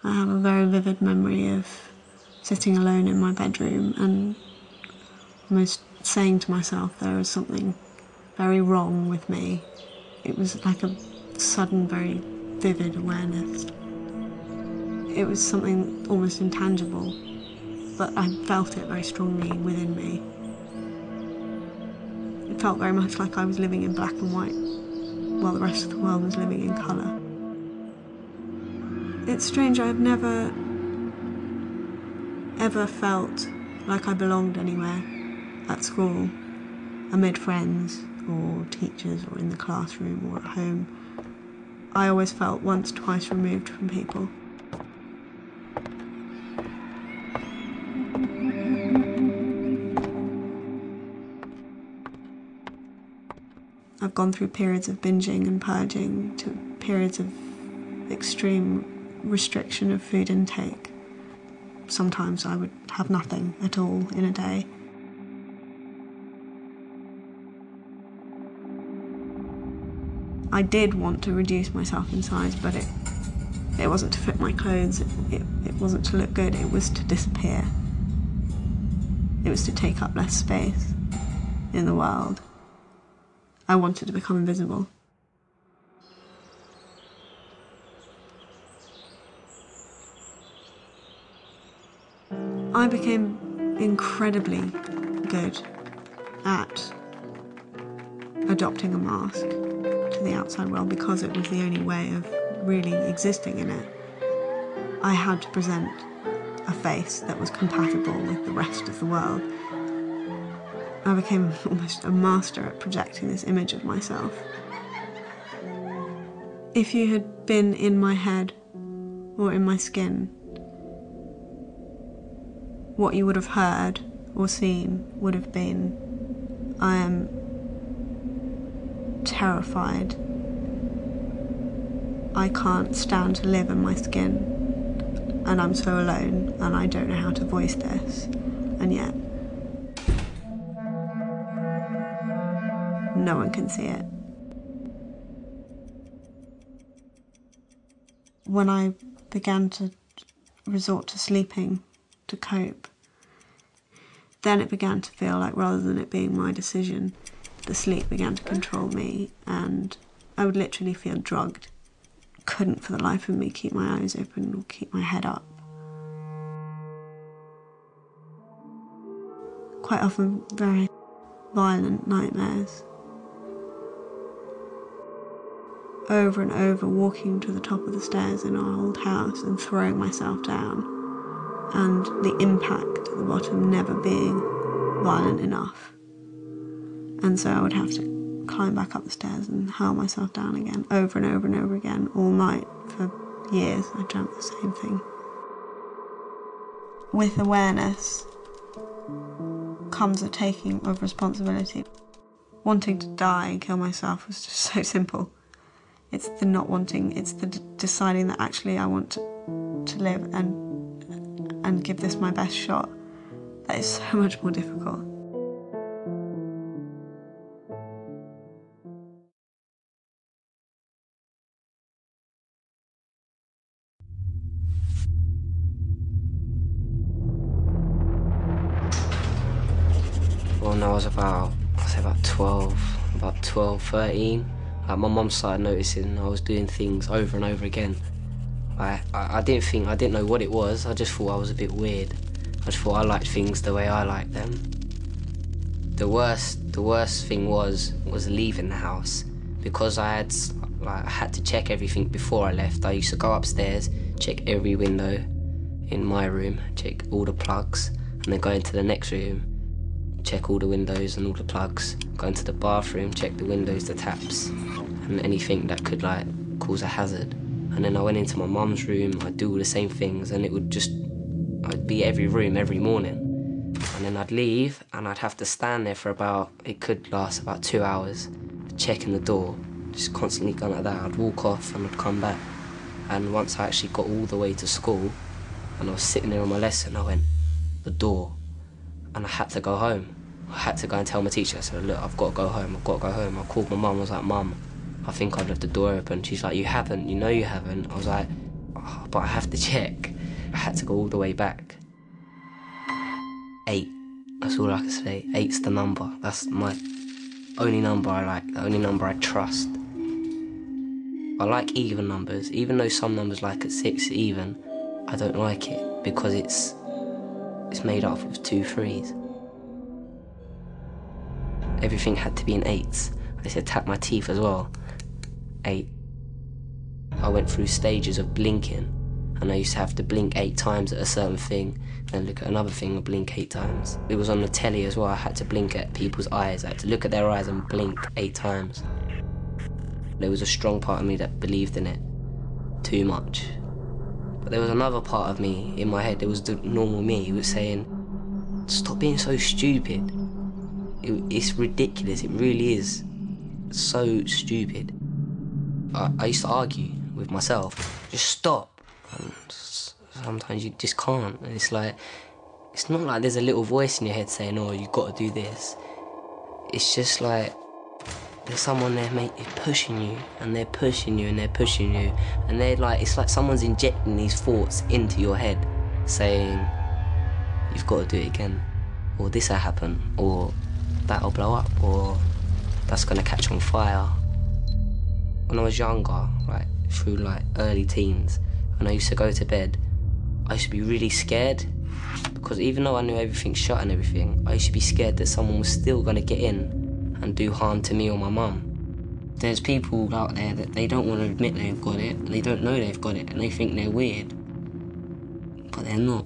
I have a very vivid memory of sitting alone in my bedroom and almost saying to myself there is something very wrong with me. It was like a sudden, very vivid awareness. It was something almost intangible, but I felt it very strongly within me. It felt very much like I was living in black and white while the rest of the world was living in colour. It's strange, I've never ever felt like I belonged anywhere at school, amid friends or teachers or in the classroom or at home. I always felt once, twice removed from people. I've gone through periods of binging and purging to periods of extreme restriction of food intake. Sometimes I would have nothing at all in a day. I did want to reduce myself in size, but it wasn't to fit my clothes, it wasn't to look good, it was to disappear. It was to take up less space in the world. I wanted to become invisible. I became incredibly good at adopting a mask to the outside world because it was the only way of really existing in it. I had to present a face that was compatible with the rest of the world. I became almost a master at projecting this image of myself. If you had been in my head or in my skin, what you would have heard or seen would have been, I am terrified. I can't stand to live in my skin, and I'm so alone, and I don't know how to voice this, and yet no one can see it. When I began to resort to sleeping to cope, then it began to feel like, rather than it being my decision, the sleep began to control me, and I would literally feel drugged. Couldn't for the life of me keep my eyes open or keep my head up. Quite often very violent nightmares. Over and over, walking to the top of the stairs in our old house and throwing myself down, and the impact at the bottom never being violent enough. And so I would have to climb back up the stairs and hurl myself down again, over and over and over again, all night for years. I dreamt the same thing. With awareness comes a taking of responsibility. Wanting to die and kill myself was just so simple. It's the not wanting, it's the deciding that actually I want to live and give this my best shot. That is so much more difficult. When I was about 12, 13, my mum started noticing I was doing things over and over again. I didn't know what it was, I just thought I was a bit weird. I just thought I liked things the way I liked them. The worst thing was leaving the house, because I had to check everything before I left. I used to go upstairs, check every window in my room, check all the plugs, and then go into the next room, check all the windows and all the plugs, go into the bathroom, check the windows, the taps, and anything that could cause a hazard. And then I went into my mum's room, I'd do all the same things, and I'd be every room every morning. And then I'd leave, and I'd have to stand there for it could last about 2 hours, checking the door, just constantly going like that. I'd walk off and I'd come back. And once I actually got all the way to school, and I was sitting there on my lesson, I went, the door. And I had to go home. I had to go and tell my teacher. I said, look, I've got to go home, I've got to go home. I called my mum, I was like, Mum, I think I've left the door open. She's like, you haven't, you know you haven't. I was like, oh, but I have to check. I had to go all the way back. 8. That's all I can say. 8's the number. That's my only number I like, the only number I trust. I like even numbers, even though some numbers like at 6 even, I don't like it because it's made up of 2 3s. Everything had to be in 8s. I used to tap my teeth as well. 8. I went through stages of blinking, and I used to have to blink 8 times at a certain thing, then look at another thing and blink 8 times. It was on the telly as well. I had to blink at people's eyes. I had to look at their eyes and blink 8 times. There was a strong part of me that believed in it too much. But there was another part of me in my head, there was the normal me who was saying, stop being so stupid. It's ridiculous, it really is so stupid. I used to argue with myself, just stop. And sometimes you just can't. And it's like, it's not like there's a little voice in your head saying, oh, you've got to do this. It's just like, there's someone there, mate, pushing you, and they're pushing you, and they're pushing you, and they're like, it's like someone's injecting these thoughts into your head, saying, you've got to do it again, or this'll happen, or that'll blow up, or that's gonna catch on fire. When I was younger, like through like early teens, and I used to go to bed, I used to be really scared, because even though I knew everything's shut and everything, I used to be scared that someone was still gonna get in and do harm to me or my mum. There's people out there that they don't want to admit they've got it, and they don't know they've got it, and they think they're weird. But they're not.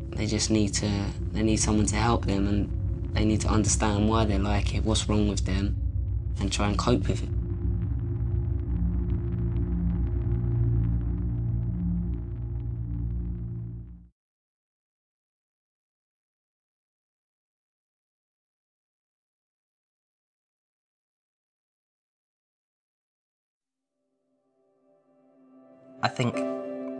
They just need someone to help them, and they need to understand why they're like it, what's wrong with them, and try and cope with it. I think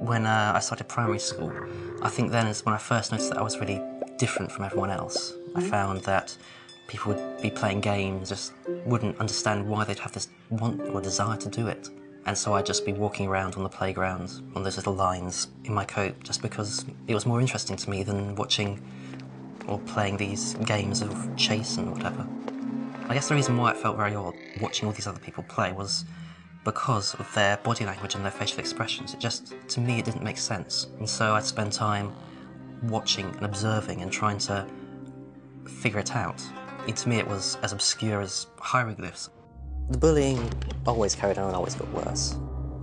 when I started primary school, I think then is when I first noticed that I was really different from everyone else. I found that people would be playing games, just wouldn't understand why they'd have this want or desire to do it. And so I'd just be walking around on the playground on those little lines in my coat just because it was more interesting to me than watching or playing these games of chase and whatever. I guess the reason why it felt very odd watching all these other people play was because of their body language and their facial expressions. To me, it didn't make sense. And so I'd spend time watching and observing and trying to figure it out. And to me, it was as obscure as hieroglyphs. The bullying always carried on and always got worse.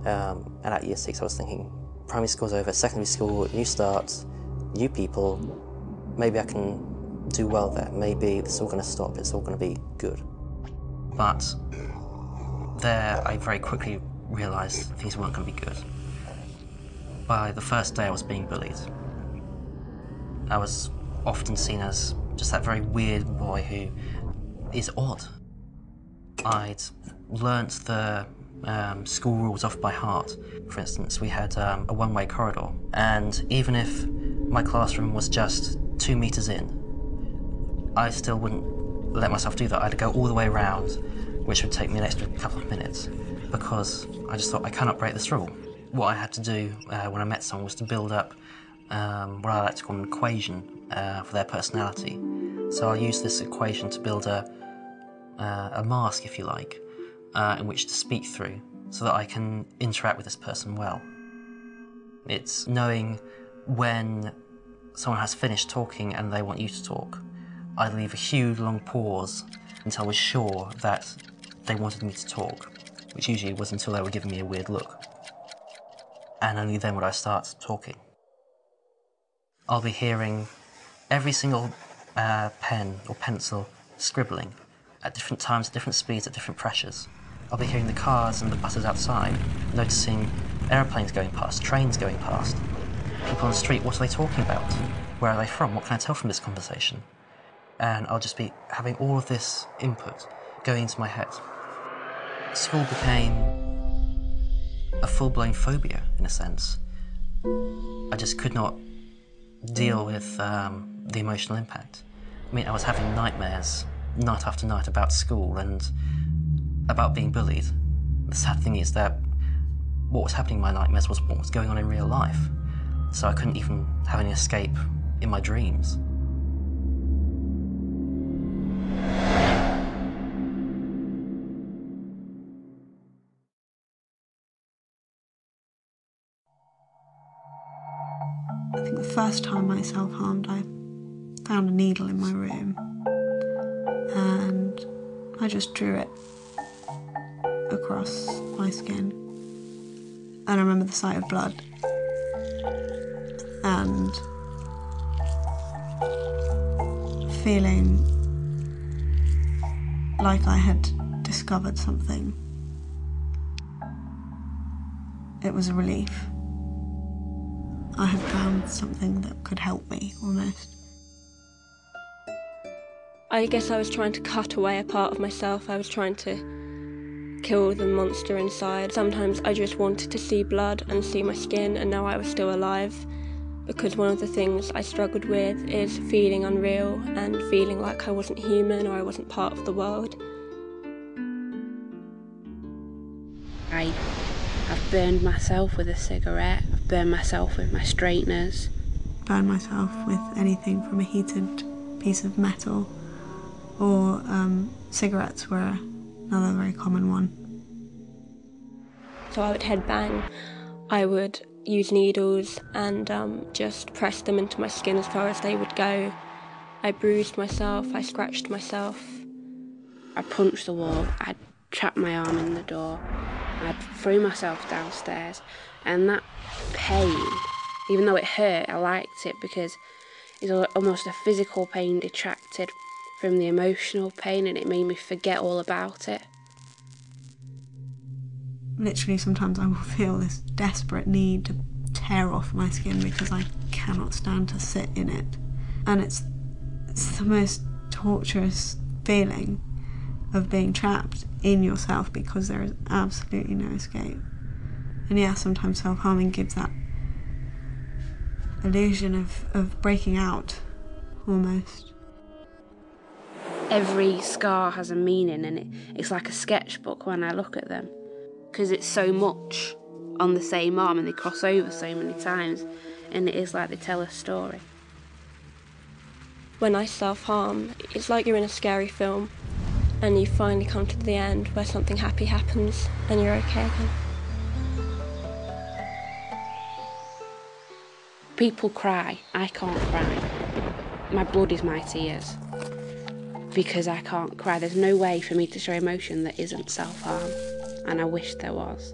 And at year 6, I was thinking, primary school's over, secondary school, new start, new people, maybe I can do well there. Maybe it's all going to stop, it's all going to be good. But there, I very quickly realised things weren't going to be good. By the first day I was being bullied, I was often seen as just that very weird boy who is odd. I'd learnt the school rules off by heart. For instance, we had a one-way corridor, and even if my classroom was just 2 metres in, I still wouldn't let myself do that. I'd go all the way around, which would take me an extra couple of minutes, because I just thought, I cannot break this rule. What I had to do when I met someone was to build up what I like to call an equation for their personality. So I used this equation to build a mask, if you like, in which to speak through, so that I can interact with this person well. It's knowing when someone has finished talking and they want you to talk. I'd leave a huge long pause until I was sure that they wanted me to talk, which usually was until they were giving me a weird look. And only then would I start talking. I'll be hearing every single pen or pencil scribbling at different times, at different speeds, at different pressures. I'll be hearing the cars and the buses outside, noticing aeroplanes going past, trains going past. People on the street, what are they talking about? Where are they from? What can I tell from this conversation? And I'll just be having all of this input going into my head. School became a full-blown phobia, in a sense. I just could not deal with the emotional impact. I mean, I was having nightmares night after night about school and about being bullied. The sad thing is that what was happening in my nightmares was what was going on in real life. So I couldn't even have any escape in my dreams. I think the first time I self-harmed, I found a needle in my room and I just drew it across my skin. And I remember the sight of blood and feeling like I had discovered something. It was a relief. I had found something that could help me, almost. I guess I was trying to cut away a part of myself. I was trying to kill the monster inside. Sometimes I just wanted to see blood and see my skin and know I was still alive, because one of the things I struggled with is feeling unreal and feeling like I wasn't human or I wasn't part of the world. I've burned myself with a cigarette, I've burned myself with my straighteners. Burn myself with anything from a heated piece of metal, or cigarettes were another very common one. So I would headbang, I would use needles and just press them into my skin as far as they would go. I bruised myself, I scratched myself. I punched the wall, I'd trap my arm in the door, I'd throw myself downstairs, and that pain, even though it hurt, I liked it because it's almost a physical pain detracted from the emotional pain, and it made me forget all about it. Literally, sometimes I will feel this desperate need to tear off my skin because I cannot stand to sit in it. And it's the most torturous feeling of being trapped in yourself because there is absolutely no escape. And yeah, sometimes self-harming gives that illusion of breaking out, almost. Every scar has a meaning, and it's like a sketchbook when I look at them, because it's so much on the same arm and they cross over so many times, and it is like they tell a story. When I self-harm, it's like you're in a scary film and you finally come to the end where something happy happens and you're okay again. People cry, I can't cry. My blood is my tears, because I can't cry. There's no way for me to show emotion that isn't self-harm, and I wish there was.